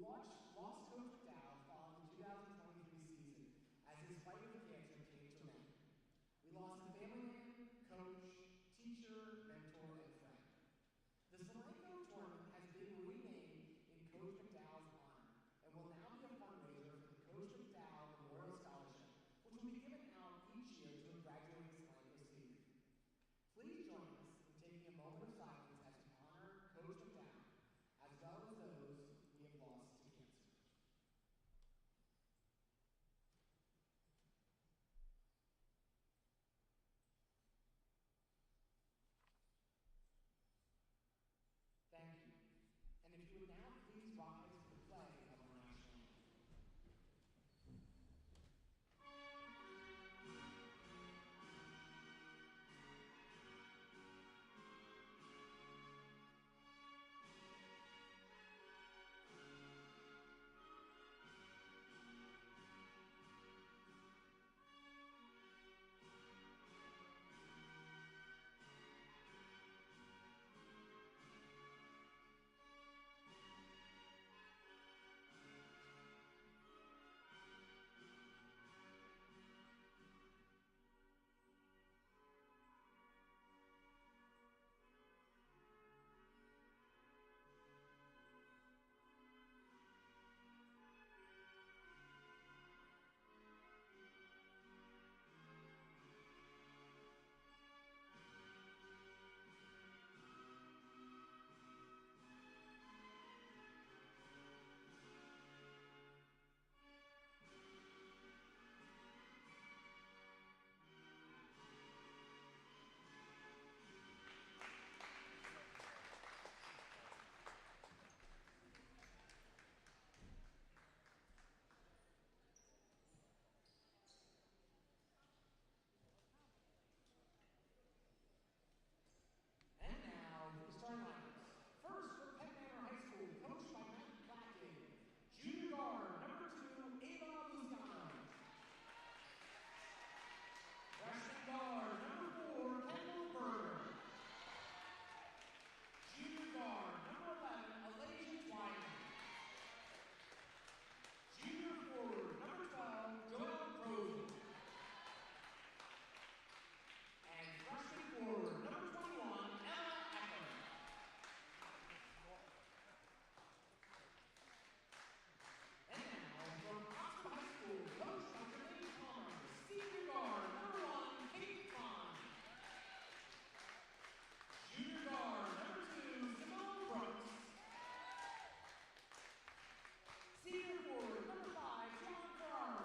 lost Coach McDowell following the 2023 season as his fight with cancer came to an end. We lost a family man, coach, teacher, mentor, and friend. The Solanco tournament has been renamed in Coach McDowell's honor and will now be a fundraiser for the Coach McDowell Memorial Scholarship, which will be given out each year to a graduating Solanco senior. Please join us in taking a moment of silence as we honor Coach McDowell, as well as those we have lost to cancer. Thank you. And if you would now please rise to the flag of our national anthem. Starting lineups. First, for Penn Manor High School, coached by Matt Blackton. Junior guard, number 2, Ava Luciano. Freshman guard, number 4, Kendall Berger. Junior guard, number 11, Alasia Twyman. Junior forward, number 12, Joel Crozen. And freshman forward, number 21, Emma Ecker. And now, from Oxford High School, coach Dr. Lee Palmer, senior guard, number 1, Kate Kahn. Junior guard, number 2, Simone Brooks. Senior forward, number 5, John Farrar.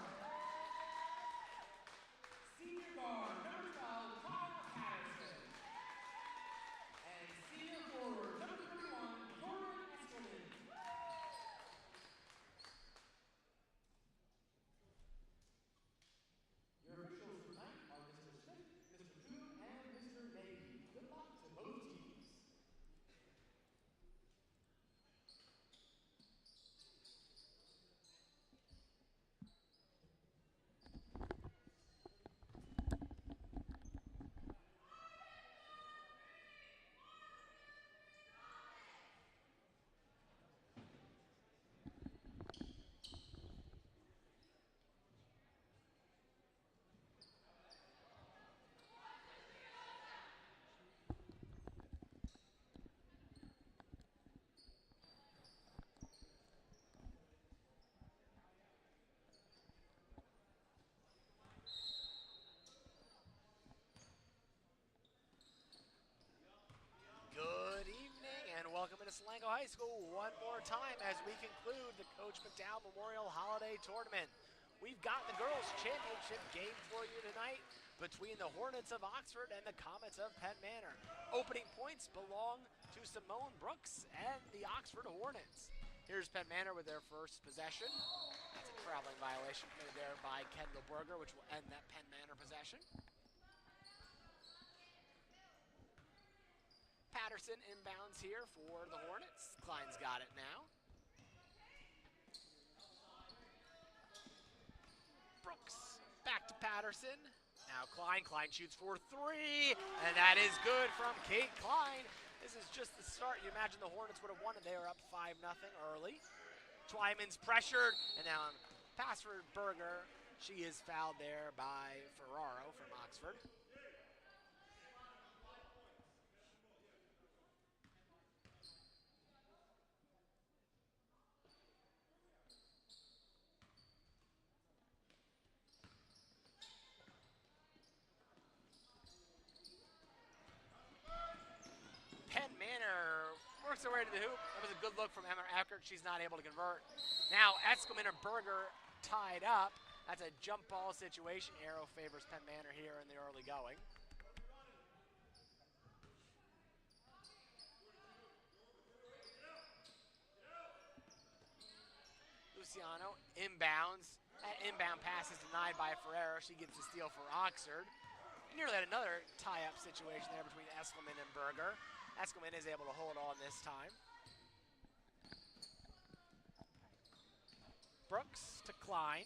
Senior guard, number 12, Kyle Patterson. And senior forward, number 31, Jordan Eskelman. Your officials tonight are Mr. Smith, Mr. Kuhn, and Mr. Nagy. Good luck to both teams. Good evening and welcome to Solanco High School one more time as we conclude the Coach McDowell Memorial Holiday Tournament. We've got the girls' championship game for you tonight between the Hornets of Oxford and the Comets of Penn Manor. Opening points belong to Simone Brooks and the Oxford Hornets. Here's Penn Manor with their first possession. That's a traveling violation committed there by Kendall Berger, which will end that Penn Manor possession. Patterson inbounds here for the Hornets. Klein's got it now. Brooks back to Patterson. Now Klein. Klein shoots for 3, and that is good from Kate Klein. This is just the start. You imagine the Hornets would have won it. They are up 5-0 early. Twyman's pressured, and now on pass for Berger. She is fouled there by Ferraro from Oxford. Penn Manor works her way to the hoop. That was a good look from Emma Eckert. She's not able to convert. Now Eskelman and Berger tied up. That's a jump ball situation. Arrow favors Penn Manor here in the early going. Luciano inbounds. That inbound pass is denied by Ferrero. She gets the steal for Oxford. Nearly had another tie-up situation there between Eskelman and Berger. Eskelman is able to hold on this time. Brooks to Klein.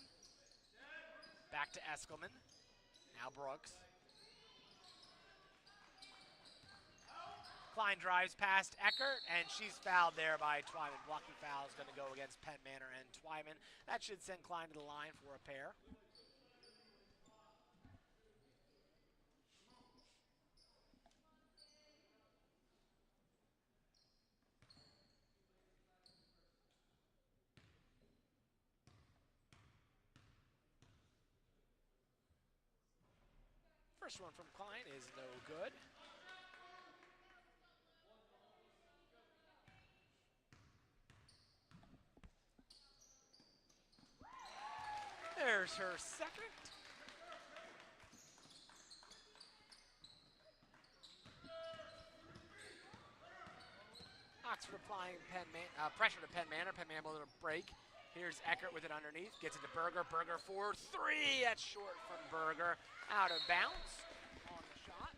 Back to Eskelman. Now Brooks. Klein drives past Eckert, and she's fouled there by Twyman. Blocking foul is going to go against Penn Manor and Twyman. That should send Klein to the line for a pair. First one from Klein is no good. There's her second. Oxford applying pressure to Penn Manor. Penn Manor able to break. Here's Eckert with it underneath. Gets it to Berger. Berger for three. That's short from Berger. Out of bounds on the shot.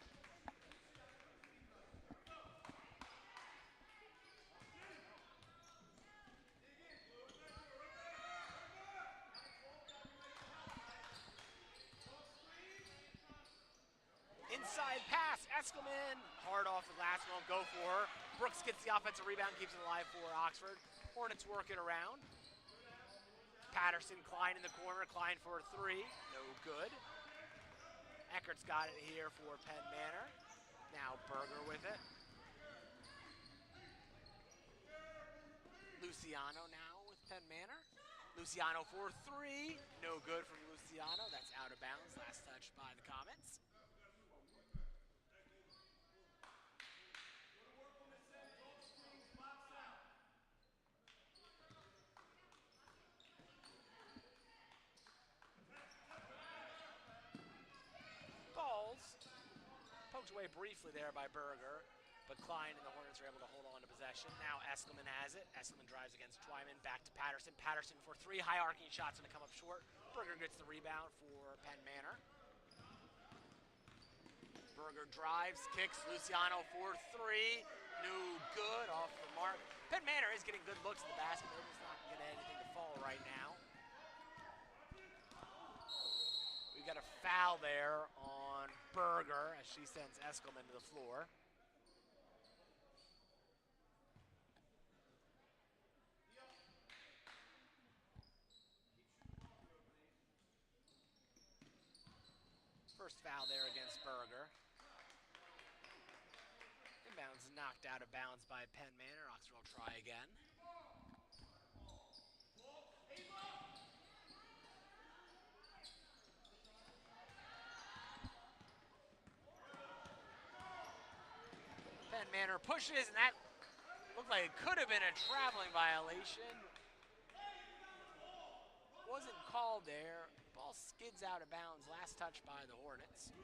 Inside pass, Eskelman. Hard off the glass, won't go for her. Brooks gets the offensive rebound, keeps it alive for Oxford. Hornets work it around. Patterson, Klein in the corner. Klein for three, no good. Eckert's got it here for Penn Manor. Now Berger with it. Luciano now with Penn Manor. Luciano for three, no good from Luciano. That's out of bounds, last touch by the Comets. Poked away briefly there by Berger, but Klein and the Hornets are able to hold on to possession. Now Eskelman has it. Eskelman drives against Twyman. Back to Patterson. Patterson for three. High arcing shots going to come up short. Berger gets the rebound for Penn Manor. Berger drives, kicks. Luciano for three. No good. Off the mark. Penn Manor is getting good looks at the basket. They're just not going to get anything to fall right now. We've got a foul there on Berger as she sends Eskelman to the floor. First foul there against Berger. Inbounds knocked out of bounds by Penn Manor. Oxford will try again. Penn Manor pushes, and that looked like it could have been a traveling violation. Wasn't called there. Ball skids out of bounds. Last touch by the Hornets.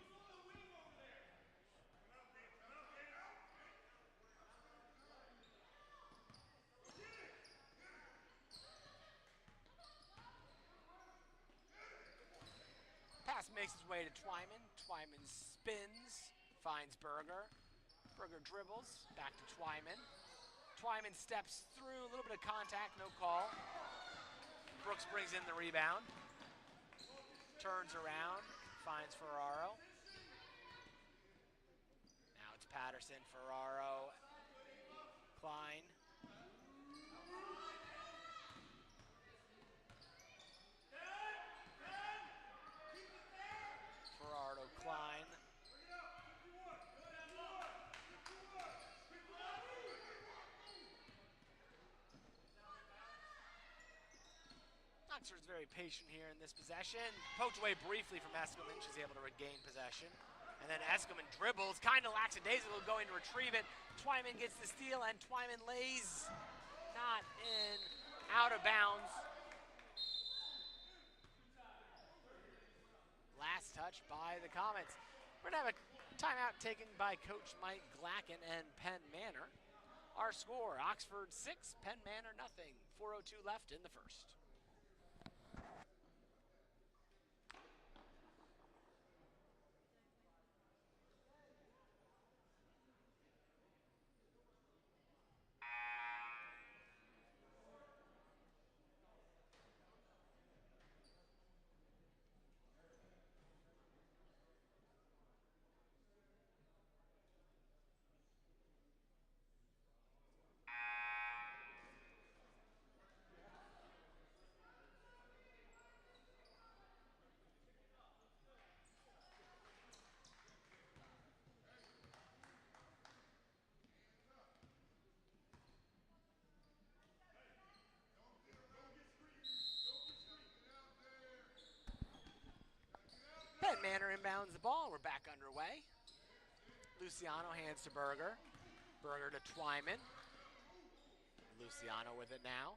Pass makes its way to Twyman. Twyman spins, finds Berger. Berger dribbles, back to Twyman. Twyman steps through, a little bit of contact, no call. Brooks brings in the rebound. Turns around, finds Ferraro. Now it's Patterson, Ferraro, Klein. Oxford's very patient here in this possession. Poked away briefly from Eskelman. She's able to regain possession. And then Eskelman dribbles, kind of lackadaisical, going to retrieve it. Twyman gets the steal, and Twyman lays not in, out of bounds. Last touch by the Comets. We're going to have a timeout taken by Coach Mike Glacken and Penn Manor. Our score, Oxford 6, Penn Manor nothing. 4:02 left in the first. Penn Manor inbounds the ball. We're back underway. Luciano hands to Berger. Berger to Twyman. Luciano with it now.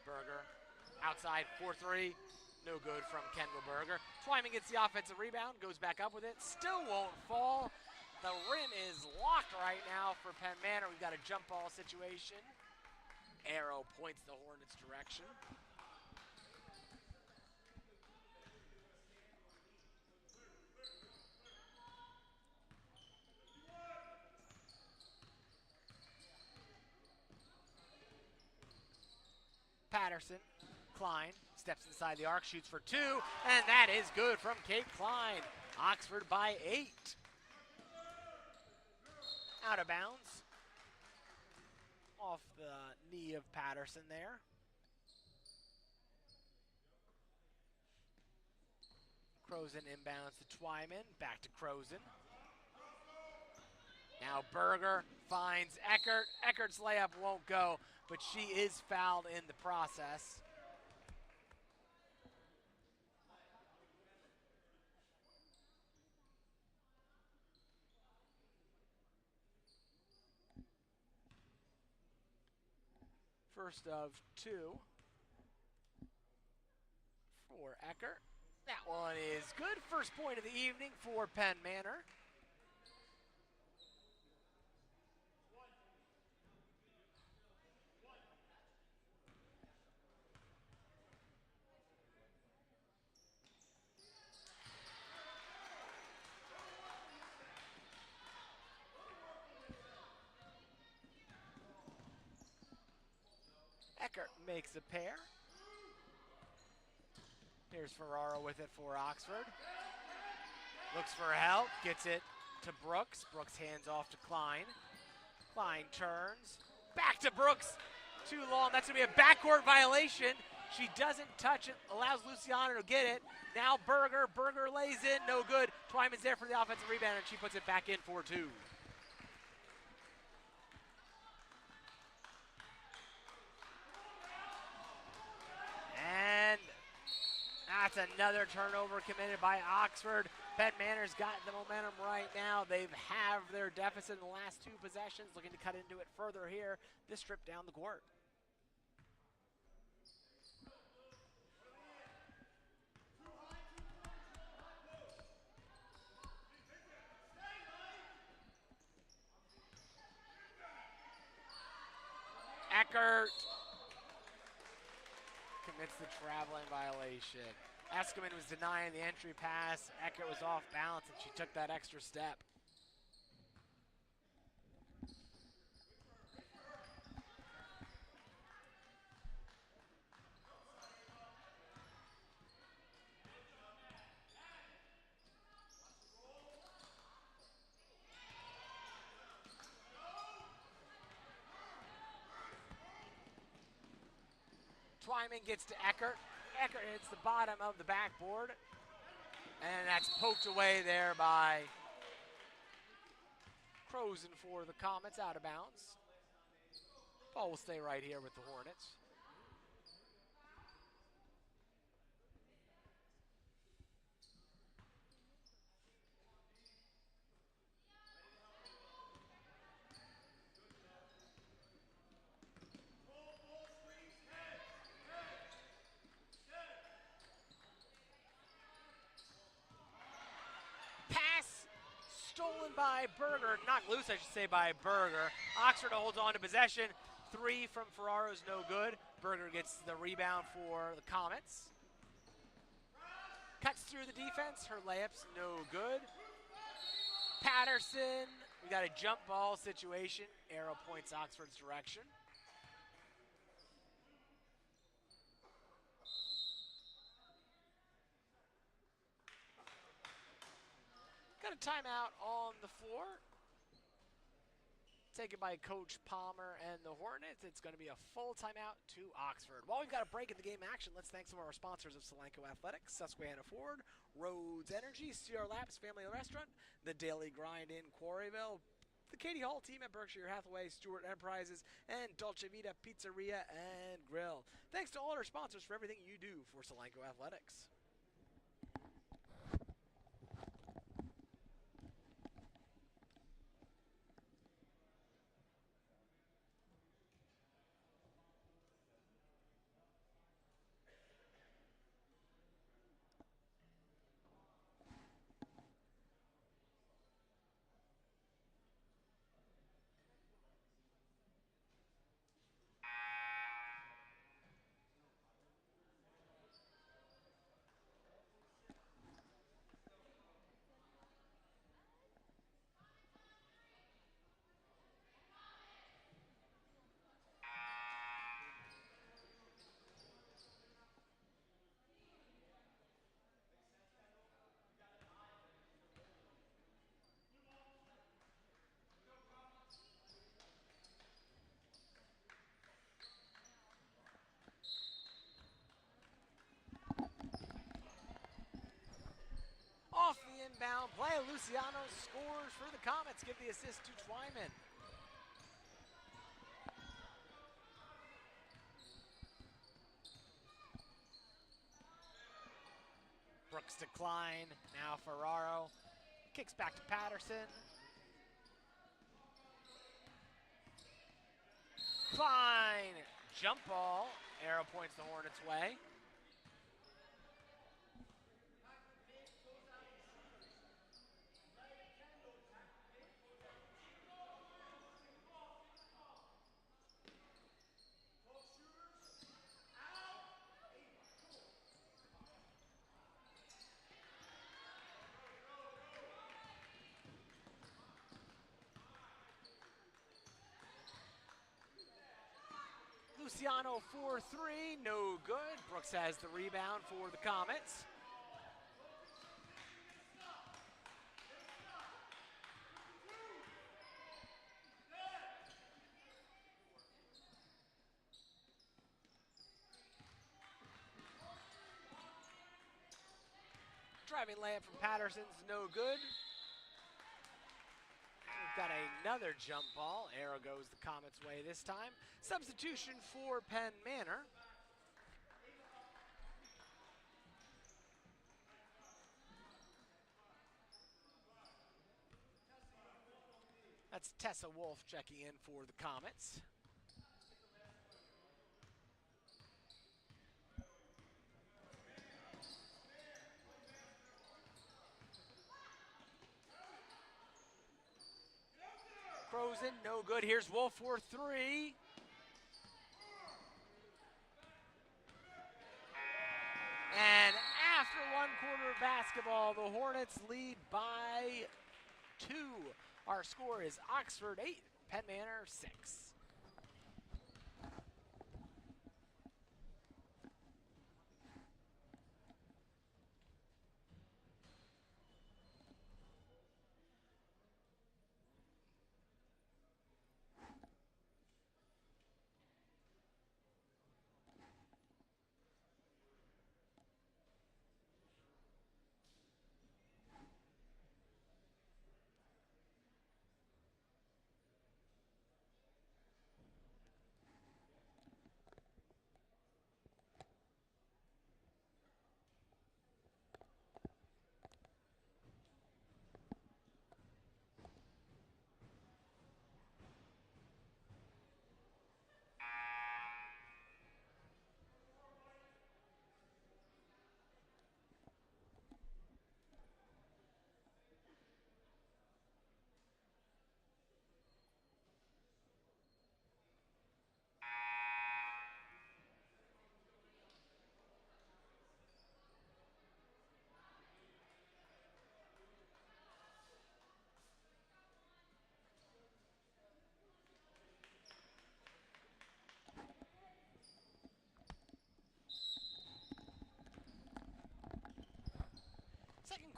Berger outside 4-3. No good from Kendall Berger. Twyman gets the offensive rebound, goes back up with it. Still won't fall. The rim is locked right now for Penn Manor. We've got a jump ball situation. Arrow points the Hornets' direction. Patterson, Klein, steps inside the arc, shoots for 2, and that is good from Kate Klein. Oxford by 8. Out of bounds. Off the knee of Patterson there. Crozen inbounds to Twyman, back to Crozen. Now Berger finds Eckert. Eckert's layup won't go, but she is fouled in the process. First of 2 for Eckert. That one is good. First point of the evening for Penn Manor. Eckert makes a pair. Here's Ferraro with it for Oxford. Looks for help, gets it to Brooks. Brooks hands off to Klein. Klein turns, back to Brooks. Too long, that's gonna be a backcourt violation. She doesn't touch it, allows Luciano to get it. Now Berger lays in, no good. Twyman's there for the offensive rebound, and she puts it back in for 2. And that's another turnover committed by Oxford. Penn Manor's got the momentum right now. They have their deficit in the last 2 possessions, looking to cut into it further here. This trip down the court. Eckert commits the traveling violation. Eskelman was denying the entry pass. Eckert was off balance, and she took that extra step. Twyman gets to Eckert. Eckert hits the bottom of the backboard. And that's poked away there by Crozen for the Comets, out of bounds. Ball will stay right here with the Hornets. Pass stolen by Berger, knocked loose, I should say, by Berger. Oxford holds on to possession. 3 from Ferraro's no good. Berger gets the rebound for the Comets. Cuts through the defense. Her layup's no good. Patterson, we got a jump ball situation. Arrow points Oxford's direction. Got a timeout on the floor. Taken by Coach Palmer and the Hornets. It's going to be a full timeout to Oxford. While we've got a break in the game action, let's thank some of our sponsors of Solanco Athletics: Susquehanna Ford, Rhodes Energy, CR Labs Family Restaurant, The Daily Grind in Quarryville, the Katie Hall team at Berkshire Hathaway, Stewart Enterprises, and Dolce Vita Pizzeria and Grill. Thanks to all our sponsors for everything you do for Solanco Athletics. Off the inbound play, Luciano scores for the Comets. Give the assist to Twyman. Brooks decline. Now Ferraro kicks back to Patterson. Klein, jump ball. Arrow points the Hornets' way. Luciano 4-3, no good. Brooks has the rebound for the Comets. Driving layup from Patterson's no good. We've got another jump ball. Arrow goes the Comets' way this time. Substitution for Penn Manor. That's Tessa Wolf checking in for the Comets. Crozen, no good. Here's Wolf for 3. And after 1 quarter of basketball, the Hornets lead by 2. Our score is Oxford 8, Penn Manor 6.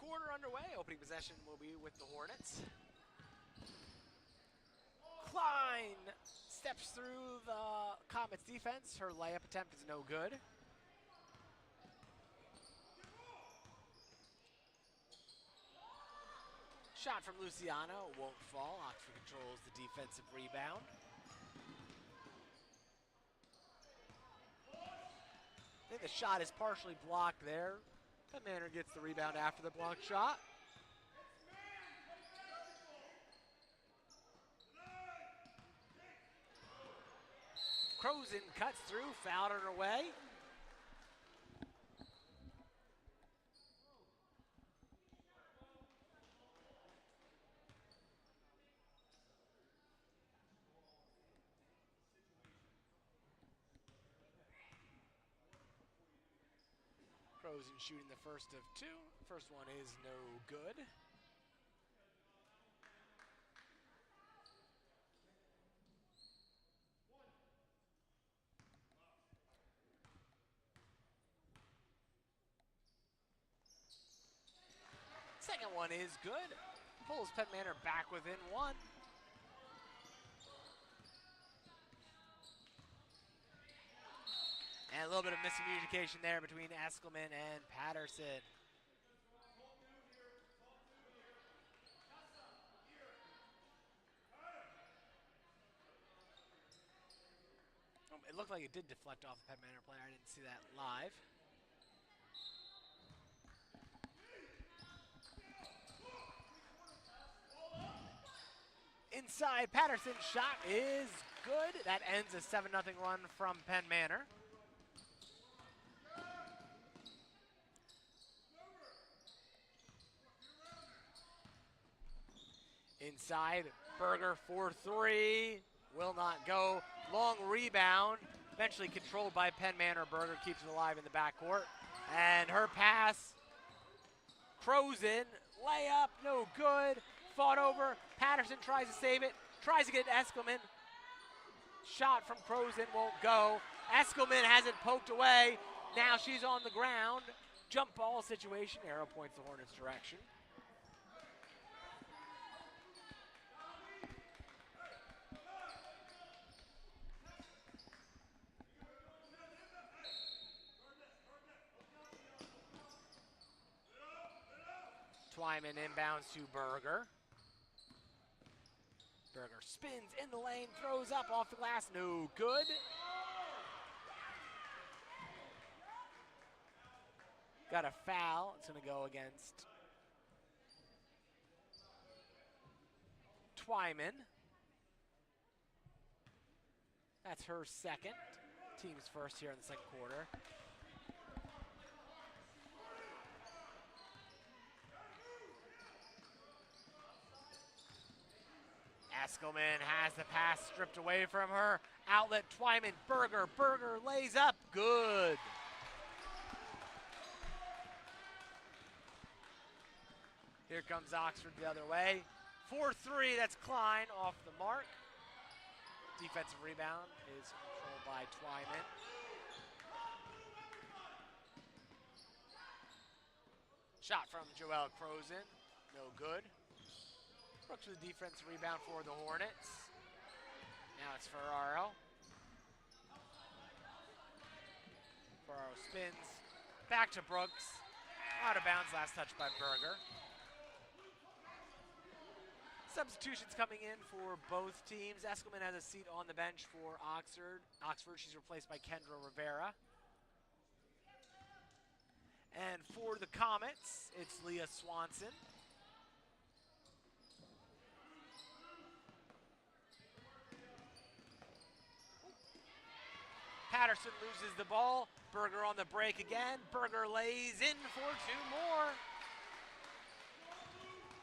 quarter underway. Opening possession will be with the Hornets. Klein steps through the Comets defense. Her layup attempt is no good. Shot from Luciano won't fall. Oxford controls the defensive rebound. I think the shot is partially blocked there. Penn Manor gets the rebound after the blocked shot. Crozen cuts through, fouled on her way. Crozen shooting the first of two. First one is no good. Second one is good. Pulls Penn Manor back within one. And a little bit of miscommunication there between Eskelman and Patterson. It looked like it did deflect off a Penn Manor player. I didn't see that live. Inside, Patterson's shot is good. That ends a 7-0 run from Penn Manor. Inside, Berger for three. Will not go. Long rebound. Eventually controlled by Penn Manor. Berger keeps it alive in the backcourt. And her pass. Crozen. Layup. No good. Fought over. Patterson tries to save it. Tries to get Eskelman. Shot from Crozen won't go. Eskelman has it poked away. Now she's on the ground. Jump ball situation. Arrow points the Hornets' direction. Twyman inbounds to Berger. Berger spins in the lane, throws up off the glass, no good. Got a foul, it's gonna go against Twyman. That's her second. Team's first here in the second quarter. Eskelman has the pass stripped away from her. Outlet Twyman, Berger. Berger lays up, good. Here comes Oxford the other way. 4-3, that's Klein off the mark. Defensive rebound is controlled by Twyman. Shot from Joelle Crozen, no good. Brooks with the defensive rebound for the Hornets. Now it's Ferraro. Ferraro spins. Back to Brooks. Out of bounds, last touch by Berger. Substitutions coming in for both teams. Eskelman has a seat on the bench for Oxford. She's replaced by Kendra Rivera. And for the Comets, it's Leah Swanson. Patterson loses the ball. Berger on the break again. Berger lays in for two more.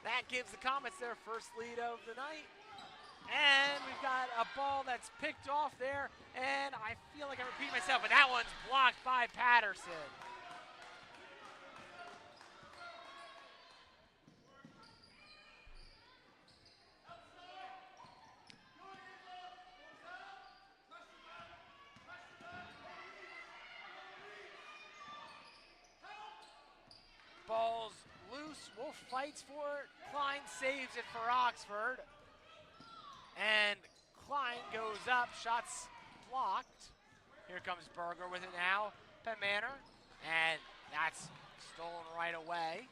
That gives the Comets their first lead of the night. And we've got a ball that's picked off there. And I feel like I'm repeating myself, but that one's blocked by Patterson. Ball's loose Wolf fights for it. Klein saves it for Oxford. And Klein goes up, shots blocked. Here comes Berger with it now. Penn Manor, and that's stolen right away.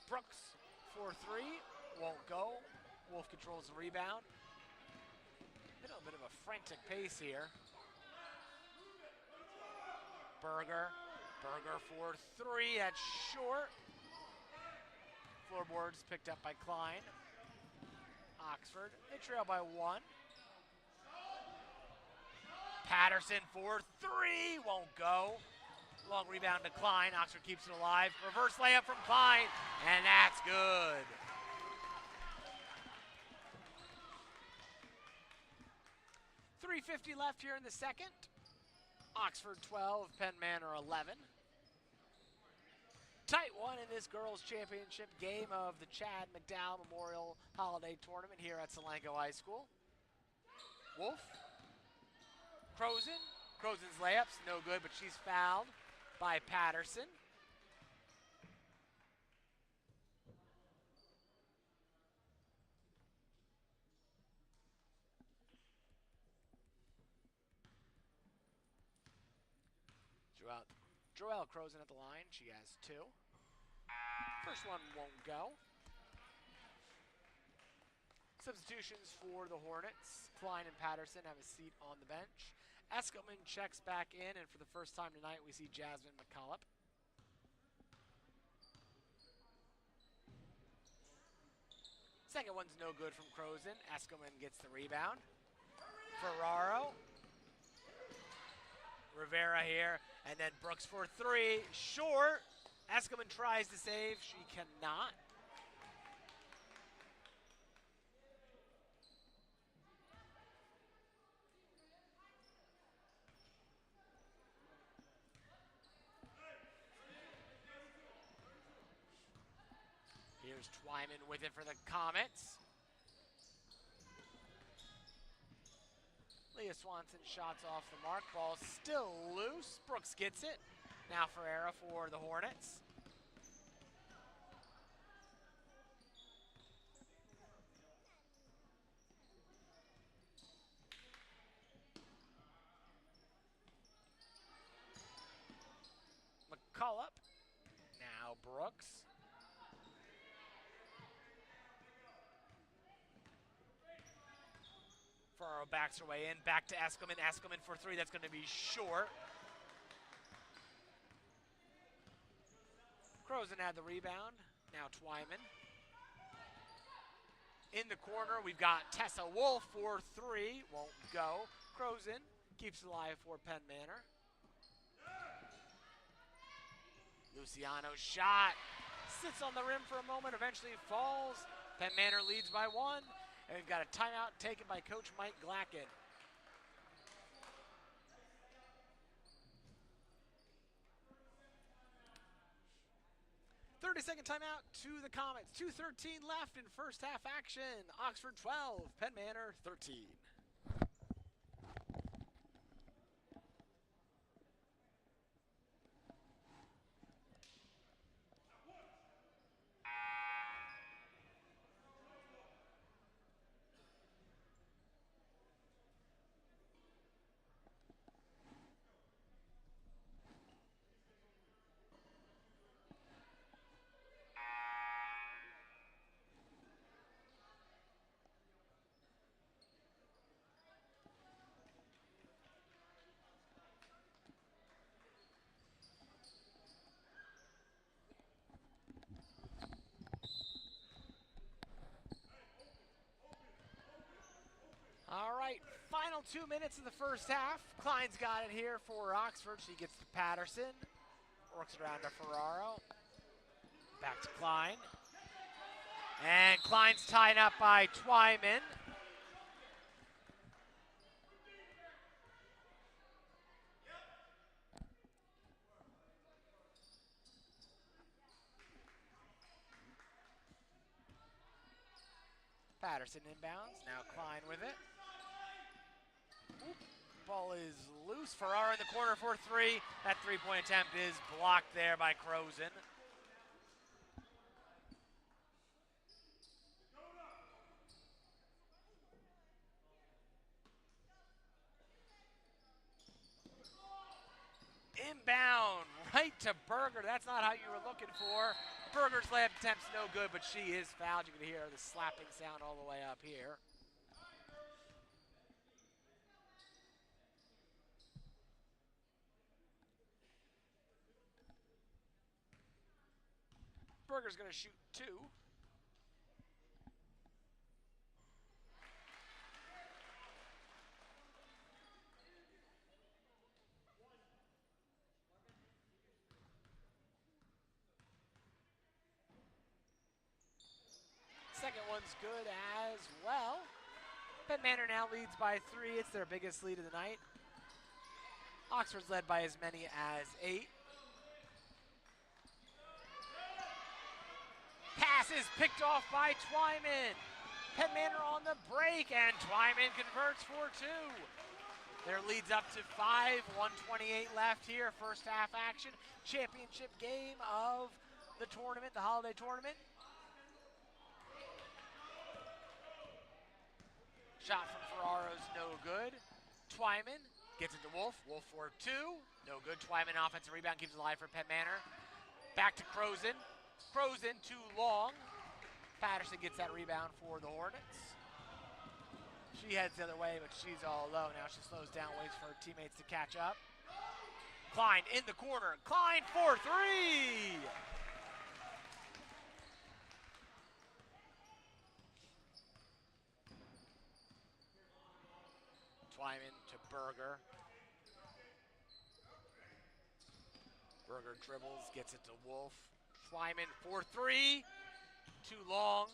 Brooks for three, won't go. Wolf controls the rebound. Been a bit of a frantic pace here. Berger for three, that's short. Floorboards picked up by Klein. Oxford, they trail by one. Patterson for three, won't go. Long rebound to Klein, Oxford keeps it alive. Reverse layup from Klein, and that's good. .350 left here in the second. Oxford 12, Penn Manor 11. Tight one in this girls' championship game of the Chad McDowell Memorial Holiday Tournament here at Solanco High School. Wolf, Crozen's layup's no good, but she's fouled by Patterson. Joelle Crozen at the line, she has two. First one won't go. Substitutions for the Hornets. Klein and Patterson have a seat on the bench. Eskelman checks back in, and for the first time tonight, we see Jasmine McCullough. Second one's no good from Crozen. Eskelman gets the rebound. Ferraro. Rivera here, and then Brooks for three. Short. Eskelman tries to save. She cannot. Here's Twyman with it for the Comets. Leah Swanson shots off the mark. Ball still loose. Brooks gets it. Now Ferreira for the Hornets. McCullough. Now Brooks. Ferraro backs her way in. Back to Eskelman. Eskelman for three. That's going to be short. Crozen had the rebound. Now Twyman. In the corner, we've got Tessa Wolf for three. Won't go. Crozen keeps it alive for Penn Manor. Luciano's shot. Sits on the rim for a moment. Eventually falls. Penn Manor leads by one. And we've got a timeout taken by Coach Mike Glacken. .30-second timeout to the Comets. 2:13 left in first half action. Oxford 12, Penn Manor 13. All right, final 2 minutes of the first half. Klein's got it here for Oxford. She gets to Patterson. Works it around to Ferraro. Back to Klein. And Klein's tied up by Twyman. Patterson inbounds. Now Klein with it. Ball is loose. Ferraro in the corner for three. That three-point attempt is blocked there by Crozen. Inbound, right to Berger. That's not how you were looking for. Berger's layup attempt's no good, but she is fouled. You can hear the slapping sound all the way up here. Berger's going to shoot two. Second one's good as well. Penn Manor now leads by three. It's their biggest lead of the night. Oxford's led by as many as 8. Pass is picked off by Twyman. Penn Manor on the break, and Twyman converts for two. Their lead's up to 5, 1:28 left here, first half action. Championship game of the tournament, the holiday tournament. Shot from Ferraro's no good. Twyman gets it to Wolf. Wolf for two. No good. Twyman offensive rebound keeps it alive for Penn Manor. Back to Crozen. Crozen too long. Patterson gets that rebound for the Hornets. She heads the other way, but she's all alone. Now she slows down, waits for her teammates to catch up. Klein in the corner. Klein for three. Twyman to Berger. Berger dribbles, gets it to Wolf. Twyman for three. Too long.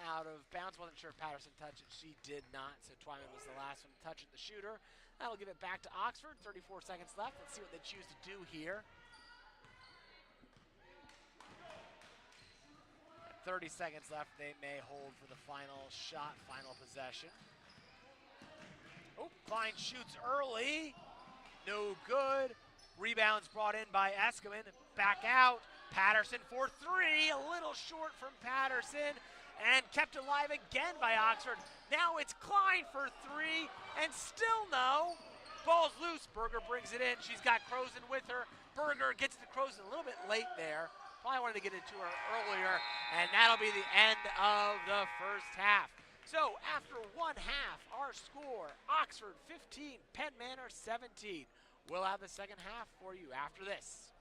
Out of bounds. Wasn't sure if Patterson touched it. She did not, so Twyman was the last one to touch it, the shooter. That'll give it back to Oxford. 34 seconds left. Let's see what they choose to do here. At 30 seconds left. They may hold for the final shot, final possession. Oh, Klein shoots early. No good. Rebounds brought in by Eskeman. Back out. Patterson for three. A little short from Patterson. And kept alive again by Oxford. Now it's Klein for three. And still no. Ball's loose. Berger brings it in. She's got Crozen with her. Berger gets to Crozen a little bit late there. Probably wanted to get it to her earlier. And that'll be the end of the first half. So after one half, our score, Oxford 15, Penn Manor 17. We'll have the second half for you after this.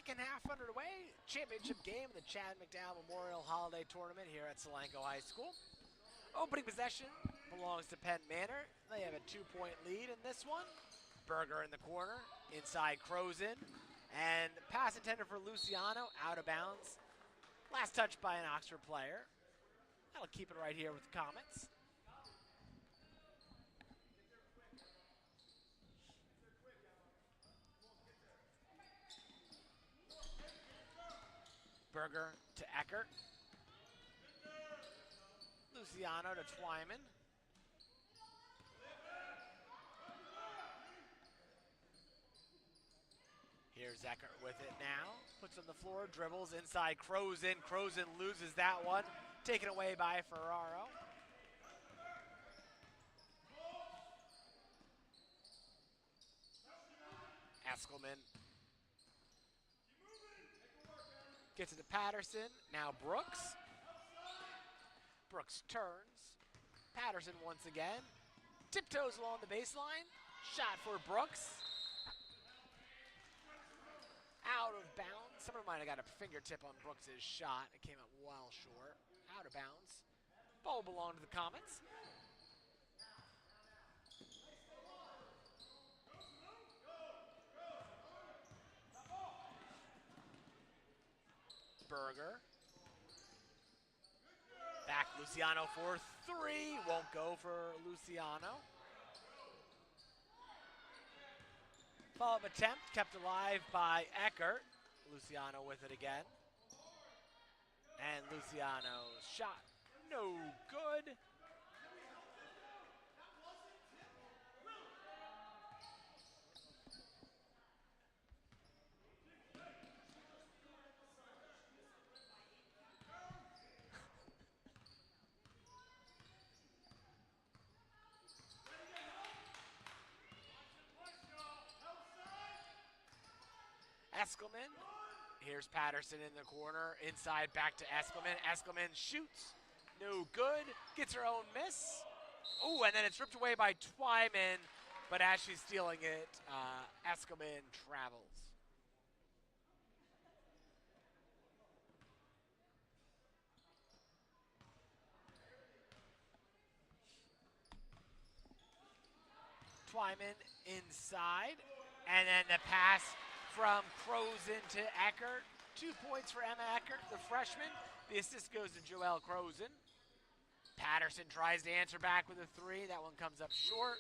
second half underway. Championship game of the Chad McDowell Memorial Holiday Tournament here at Solanco High School. Opening possession belongs to Penn Manor. They have a 2-point lead in this one. Berger in the corner, inside Crozin, and pass intended for Luciano, out of bounds. Last touch by an Oxford player. That'll keep it right here with the Comets. Berger to Eckert. Luciano to Twyman. Here's Eckert with it now. Puts on the floor, dribbles inside Crozin. Crozin loses that one. Taken away by Ferraro. Eskelman gets it to Patterson. Now Brooks. Brooks turns. Patterson once again. Tiptoes along the baseline. Shot for Brooks. Out of bounds. Someone might have got a fingertip on Brooks' shot. It came up well short. Out of bounds. Ball belonged to the Comets. Berger. Back Luciano for three. Won't go for Luciano. Follow-up attempt kept alive by Eckert. Luciano with it again. And Luciano's shot, no good. Eskelman. Here's Patterson in the corner. Inside back to Eskelman. Eskelman shoots. No good. Gets her own miss. Oh, and then it's ripped away by Twyman. But as she's stealing it, Eskelman travels. Twyman inside. And then the pass from Crozin to Eckert. 2 points for Emma Eckert, the freshman. The assist goes to Joelle Crozin. Patterson tries to answer back with a three. That one comes up short.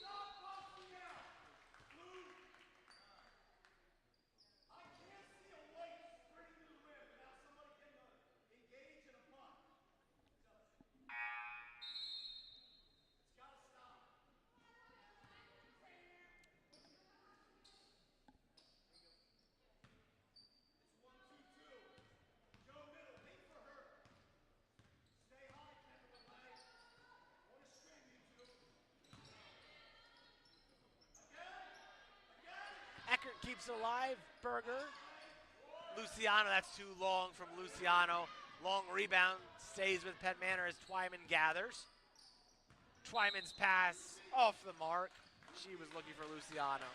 Eckert keeps it alive. Berger. Luciano, that's too long from Luciano. Long rebound, stays with Penn Manor as Twyman gathers. Twyman's pass off the mark. She was looking for Luciano.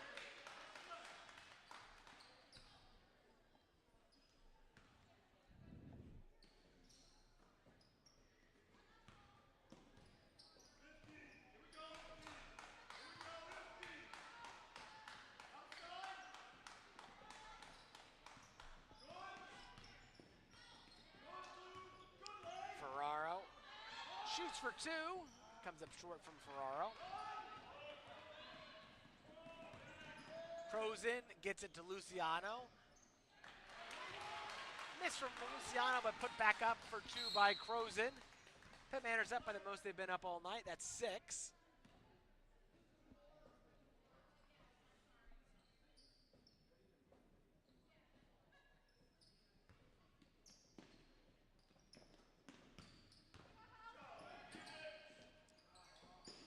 Shoots for two. Comes up short from Ferraro. Crozin gets it to Luciano. Miss from Luciano, but put back up for two by Crozin. Penn Manor's up by the most they've been up all night. That's 6.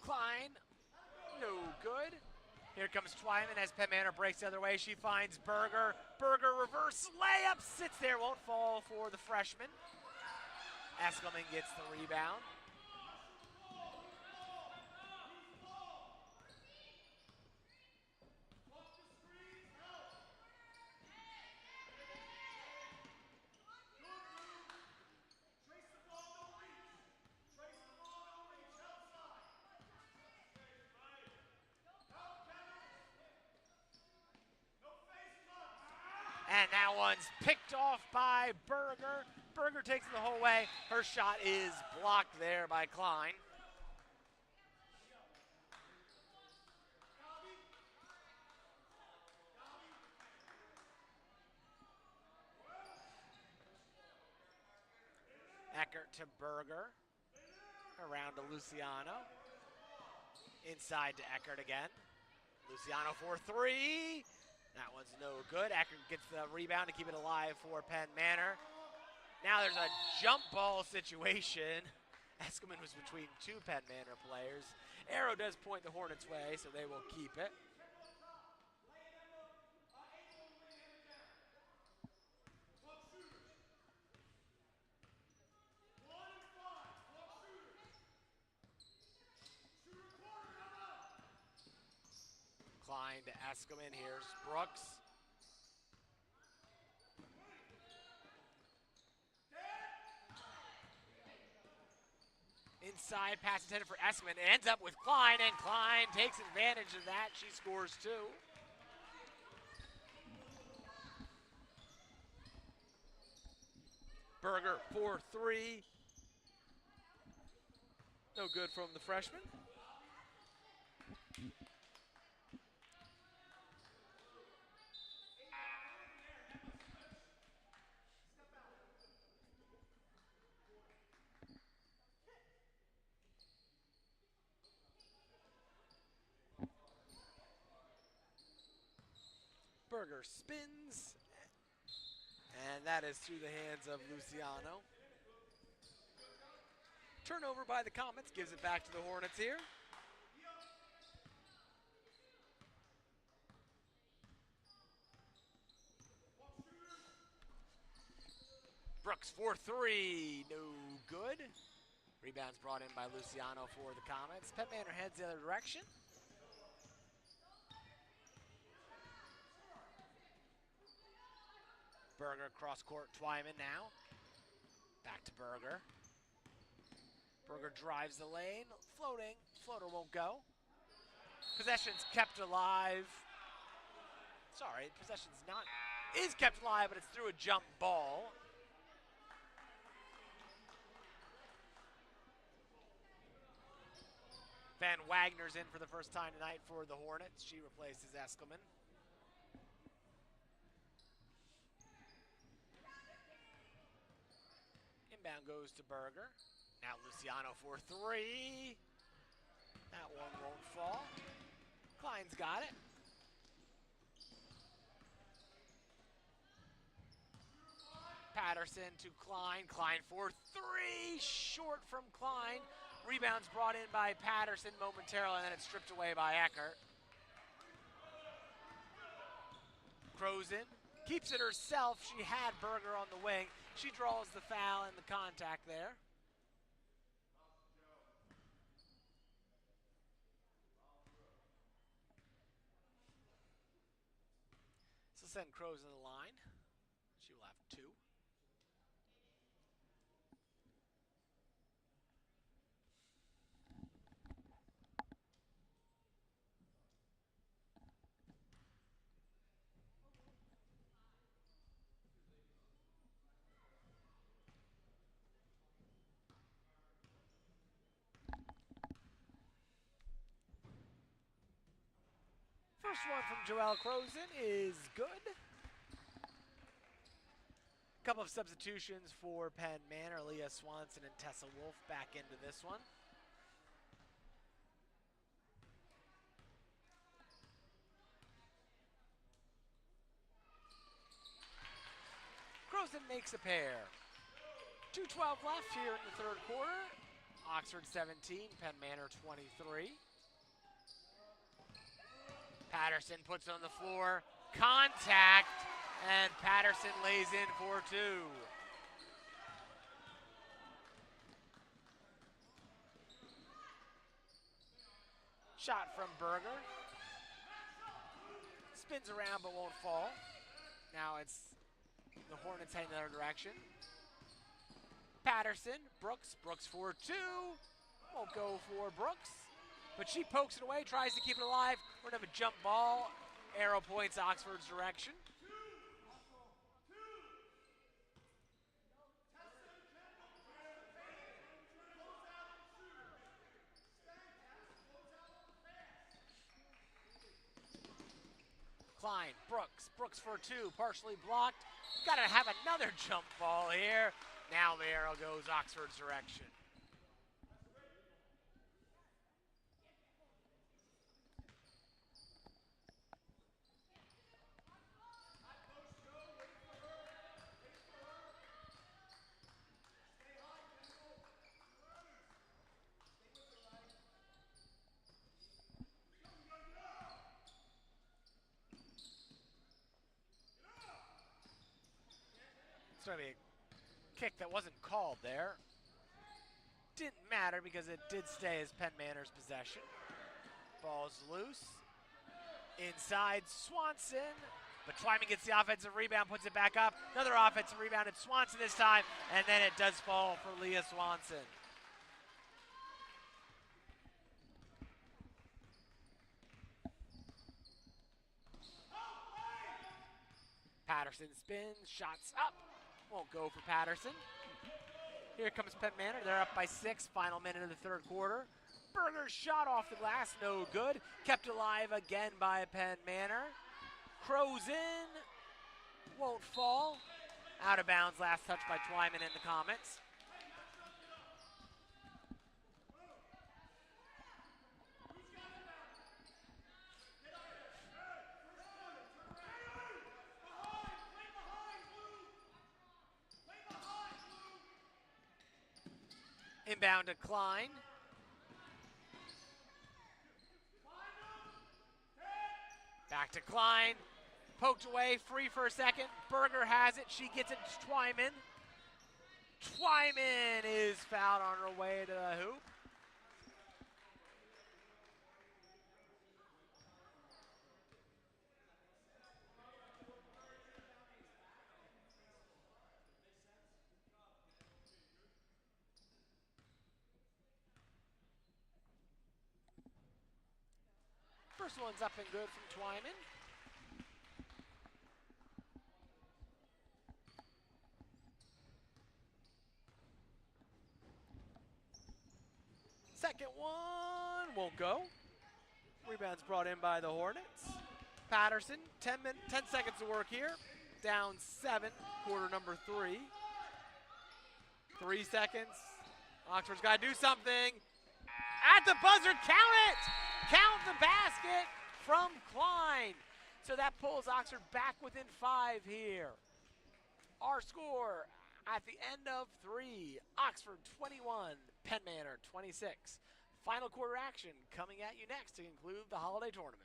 Klein, no good. Here comes Twyman as Penn Manor breaks the other way. She finds Berger. Berger reverse layup, sits there, won't fall for the freshman. Eskelman gets the rebound. And that one's picked off by Berger. Berger takes it the whole way. Her shot is blocked there by Klein. Eckert to Berger. Around to Luciano. Inside to Eckert again. Luciano for three. That one's no good. Eckert gets the rebound to keep it alive for Penn Manor. Now there's a jump ball situation. Eskelman was between two Penn Manor players. Arrow does point the Hornets' way, so they will keep it. Klein to Eskelman. Here's Brooks. Inside pass intended for Eskelman. It ends up with Klein, and Klein takes advantage of that. She scores two. Berger for three. No good from the freshman. Berger spins, and that is through the hands of Luciano. Turnover by the Comets, gives it back to the Hornets here. Brooks for three, no good. Rebounds brought in by Luciano for the Comets. Penn Manor heads the other direction. Berger cross court, Twyman now. Back to Berger. Berger drives the lane, floating. Floater won't go. Possession's kept alive. Sorry, possession's not, is kept alive, but it's through a jump ball. Van Wagner's in for the first time tonight for the Hornets. She replaces Eskelman. Inbound goes to Berger. Now Luciano for three. That one won't fall. Klein's got it. Patterson to Klein. Klein for three. Short from Klein. Rebounds brought in by Patterson momentarily, and then it's stripped away by Eckert. Crozen keeps it herself. She had Berger on the wing. She draws the foul and the contact there. So send Crozen to the line. She will have two. First one from Joelle Crozen is good. Couple of substitutions for Penn Manor. Leah Swanson and Tessa Wolf back into this one. Crozen makes a pair. 2:12 left here in the third quarter. Oxford 17, Penn Manor 23. Patterson puts it on the floor. Contact, and Patterson lays in for two. Shot from Berger. Spins around but won't fall. Now it's the Hornets heading the other direction. Patterson, Brooks for two. Won't go for Brooks, but she pokes it away, tries to keep it alive. We're gonna have a jump ball. Arrow points Oxford's direction. Klein, Brooks for two, partially blocked. Got to have another jump ball here. Now the arrow goes Oxford's direction. It's going to be a kick that wasn't called there. Didn't matter because it did stay as Penn Manor's possession. Ball's loose. Inside Swanson. But Twyman gets the offensive rebound, puts it back up. Another offensive rebound. It's Swanson this time. And then it does fall for Leah Swanson. Patterson spins, shots up. Won't go for Patterson. Here comes Penn Manor. They're up by 6. Final minute of the third quarter. Berger's shot off the glass, no good. Kept alive again by Penn Manor. Crows in, won't fall. Out of bounds, last touch by Twyman and the Comets. Inbound to Klein. Back to Klein. Poked away, free for a second. Berger has it. She gets it to Twyman. Twyman is fouled on her way to the hoop. First one's up and good from Twyman. Second one won't go. Rebound's brought in by the Hornets. Patterson, 10 seconds to work here. Down 7, quarter number 3. 3 seconds. Oxford's got to do something. At the buzzer, count it! Count the basket from Klein. So that pulls Oxford back within 5 here. Our score at the end of 3, Oxford 21, Penn Manor 26. Final quarter action coming at you next to conclude the holiday tournament.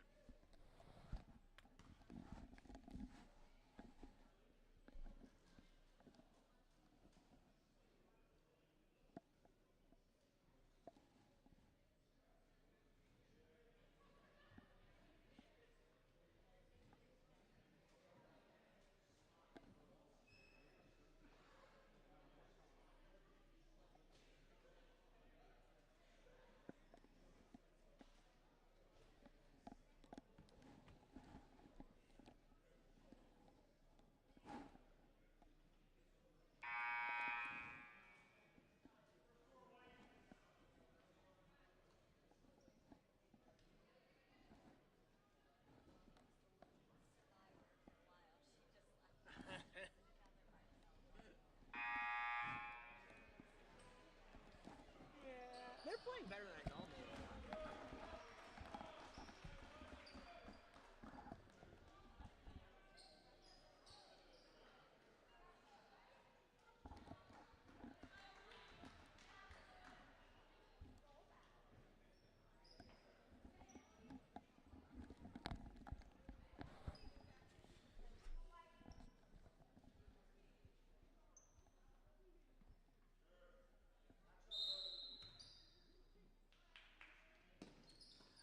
They're playing better than I thought they would.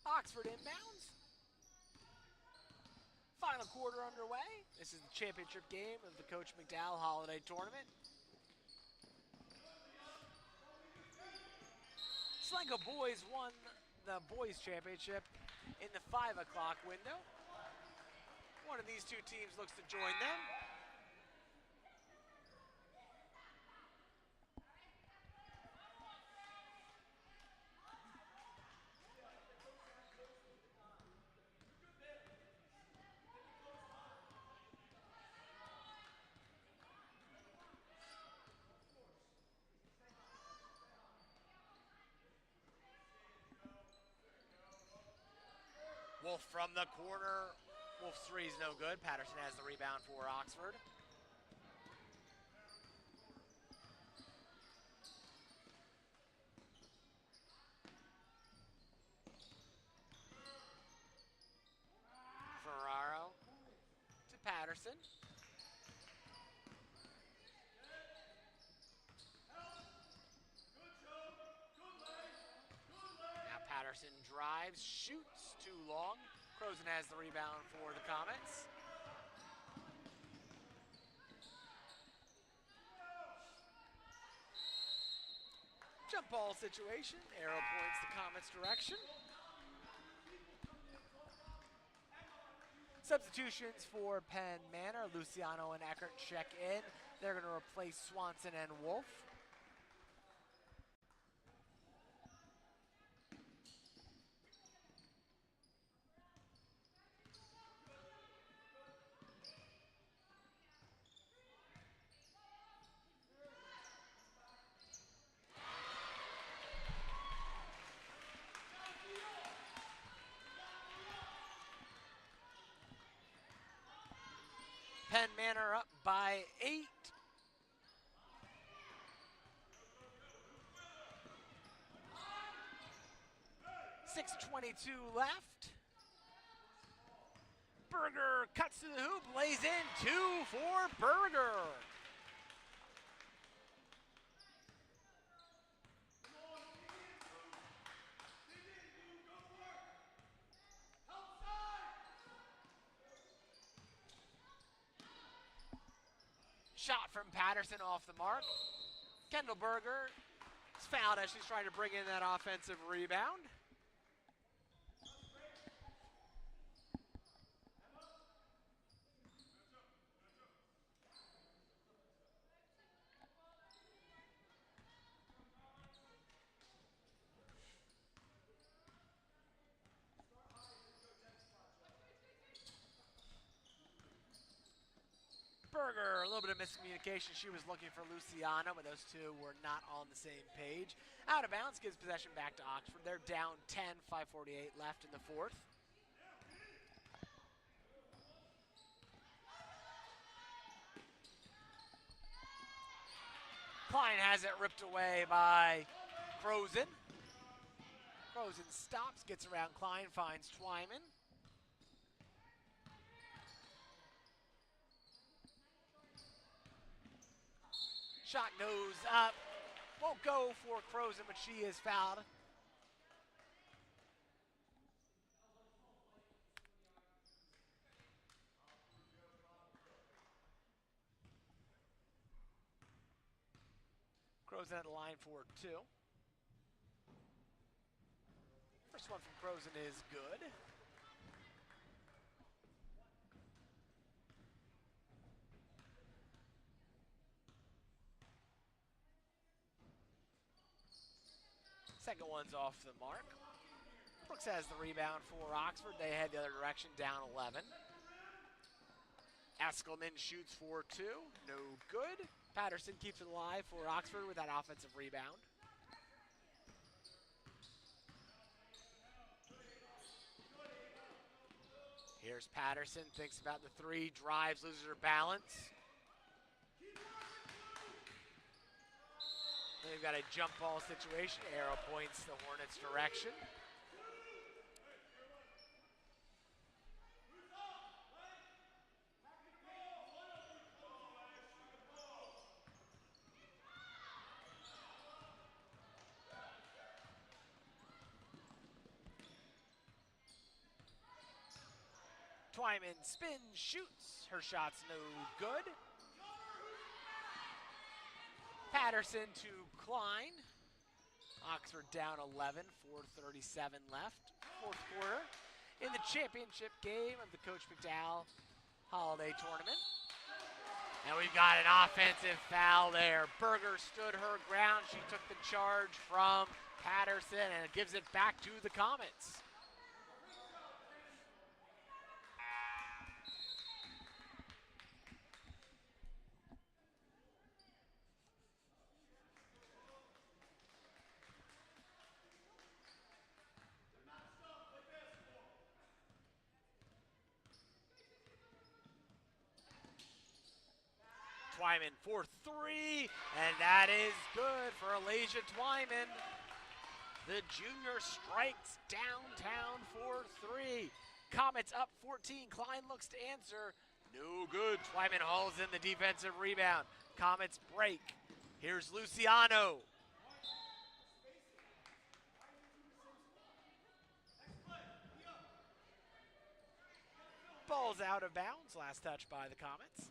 Oxford inbounds. Final quarter underway. This is the championship game of the Coach McDowell Holiday Tournament. Solanco boys won the boys championship in the 5 o'clock window. One of these two teams looks to join them. Wolf from the corner. Wolf's three is no good. Patterson has the rebound for Oxford. Ferraro to Patterson. Now Patterson drives, shoots too long. Croson has the rebound for the Comets. Jump ball situation. Arrow points the Comets' direction. Substitutions for Penn Manor. Luciano and Eckert check in. They're going to replace Swanson and Wolf. Penn Manor up by 8. .6:22 left. Berger cuts to the hoop, lays in, 2 for Berger. Shot from Patterson off the mark. Kendall Berger is fouled as she's trying to bring in that offensive rebound. Berger, a little bit of miscommunication. She was looking for Luciano, but those two were not on the same page. Out of bounds, gives possession back to Oxford. They're down 10, 5:48 left in the fourth. Klein has it ripped away by Croson. Croson stops, gets around Klein, finds Twyman. Shot goes up. Won't go for Croson, but she is fouled. Croson at the line for 2. First one from Croson is good. Second one's off the mark. Brooks has the rebound for Oxford. They head the other direction, down 11. Eskelman shoots for 2. No good. Patterson keeps it alive for Oxford with that offensive rebound. Here's Patterson, thinks about the 3, drives, loses her balance. They've got a jump ball situation. Arrow points the Hornets' direction. Twyman spins, shoots. Her shot's no good. Patterson to Klein. Oxford down 11, 4:37 left. Fourth quarter in the championship game of the Coach McDowell Holiday Tournament. And we've got an offensive foul there. Berger stood her ground. She took the charge from Patterson and gives it back to the Comets. Twyman for three, and that is good for Alasia Twyman. The junior strikes downtown for three. Comets up 14. Klein looks to answer. No good. Twyman hauls in the defensive rebound. Comets break. Here's Luciano. Ball's out of bounds. Last touch by the Comets.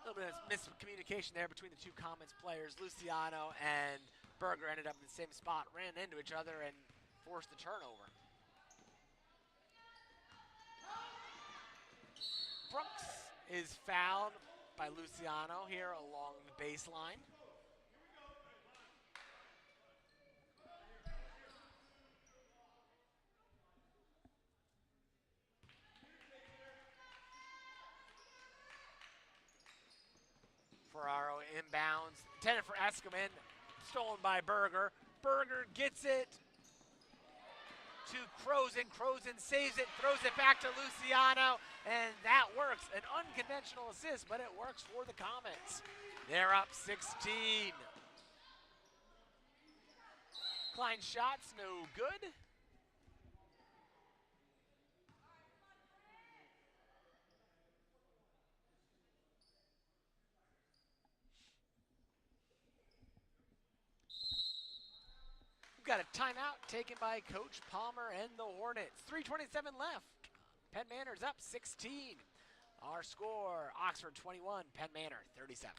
A little bit of miscommunication there between the two Comets players. Luciano and Berger ended up in the same spot, ran into each other, and forced the turnover. Brooks is fouled by Luciano here along the baseline. Ferraro inbounds, intended for Eskelman, stolen by Berger. Berger gets it to Crozen. Crozen saves it, throws it back to Luciano, and that works. An unconventional assist, but it works for the Comets. They're up 16. Klein's shot's no good. We've got a timeout taken by Coach Palmer and the Hornets. 3:27 left. Penn Manor's up 16. Our score, Oxford 21, Penn Manor 37.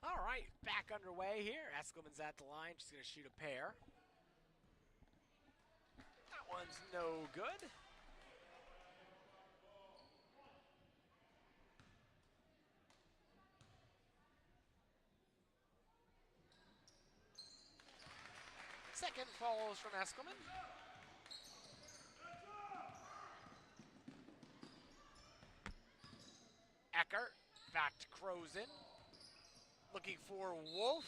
All right, back underway here. Eskelman's at the line. She's going to shoot a pair. That one's no good. Second falls from Eskelman. Eckert back to Crozen. Looking for Wolf.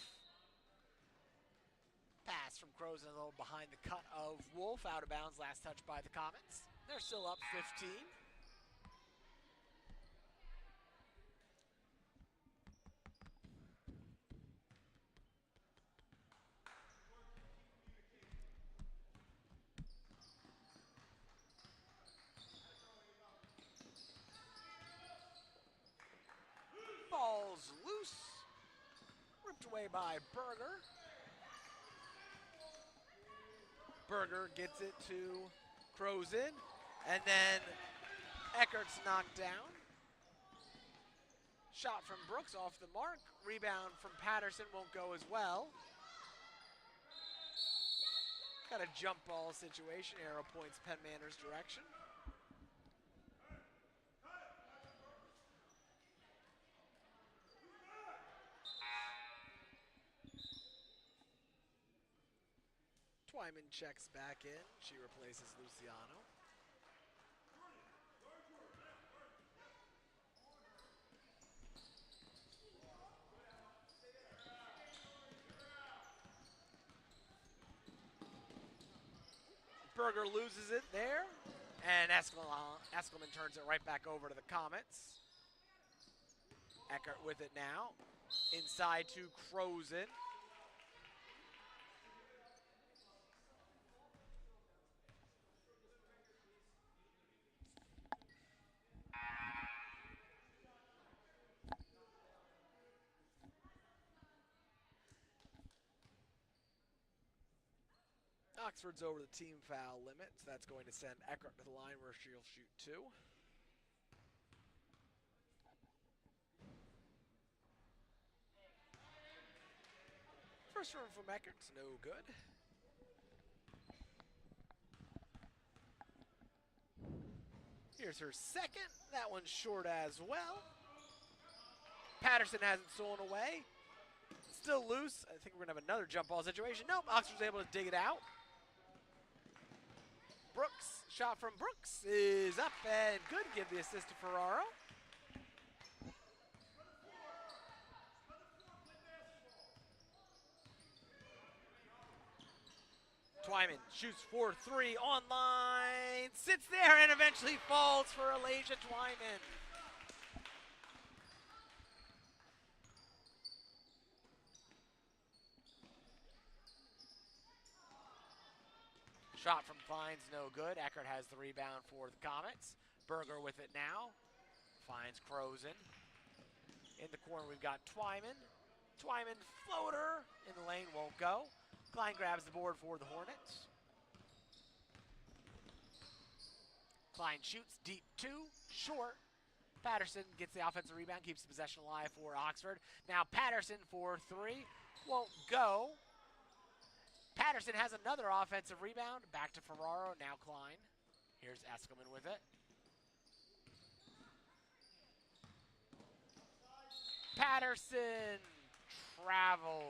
Pass from Crozen a little behind the cut of Wolf. Out of bounds, last touch by the Comets. They're still up 15. Ball's loose. Ripped away by Berger. Berger gets it to Crozen, and then Eckert's knocked down. Shot from Brooks off the mark. Rebound from Patterson won't go as well. Got a jump ball situation. Arrow points Penn Manor's direction. Twyman checks back in. She replaces Luciano. Berger loses it there, and Eskelman turns it right back over to the Comets. Eckert with it now, inside to Crozen. Oxford's over the team foul limit, so that's going to send Eckert to the line where she'll shoot 2. First one from Eckert's no good. Here's her second. That one's short as well. Patterson hasn't stolen away. Still loose. I think we're going to have another jump ball situation. Nope, Oxford's able to dig it out. Brooks, shot from Brooks is up and good. Give the assist to Ferraro. Twyman shoots for 3 online, sits there and eventually falls for Alasia Twyman. Shot from Fines, no good. Eckert has the rebound for the Comets. Berger with it now. Finds Crozen. In the corner, we've got Twyman. Twyman floater in the lane, won't go. Klein grabs the board for the Hornets. Klein shoots deep 2, short. Patterson gets the offensive rebound, keeps the possession alive for Oxford. Now Patterson for 3, won't go. Patterson has another offensive rebound. Back to Ferraro, now Klein. Here's Eskelman with it. Patterson travels.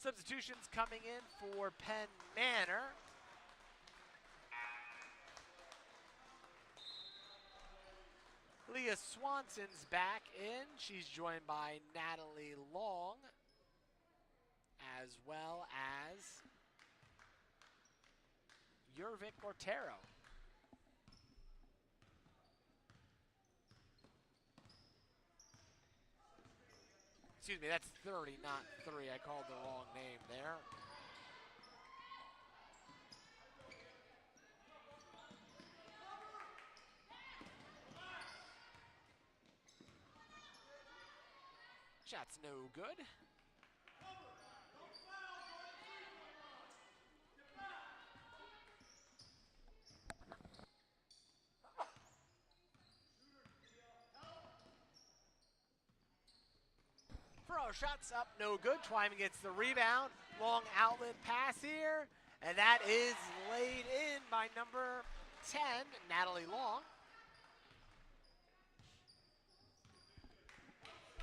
Substitutions coming in for Penn Manor. Leah Swanson's back in. She's joined by Natalie Long, as well as Jurvik Ortero. Excuse me, that's 30, not 3. I called the wrong name there. Shot's no good. Ferraro shots up, no good. Twyman gets the rebound. Long outlet pass here, and that is laid in by number 10, Natalie Long.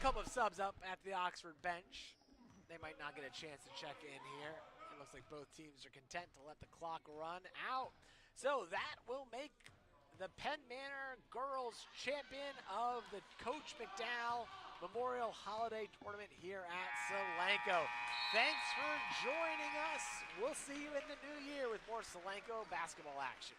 Couple of subs up at the Oxford bench. They might not get a chance to check in here. It looks like both teams are content to let the clock run out. So that will make the Penn Manor girls champion of the Coach McDowell Memorial Holiday Tournament here at Solanco. Thanks for joining us. We'll see you in the new year with more Solanco basketball action.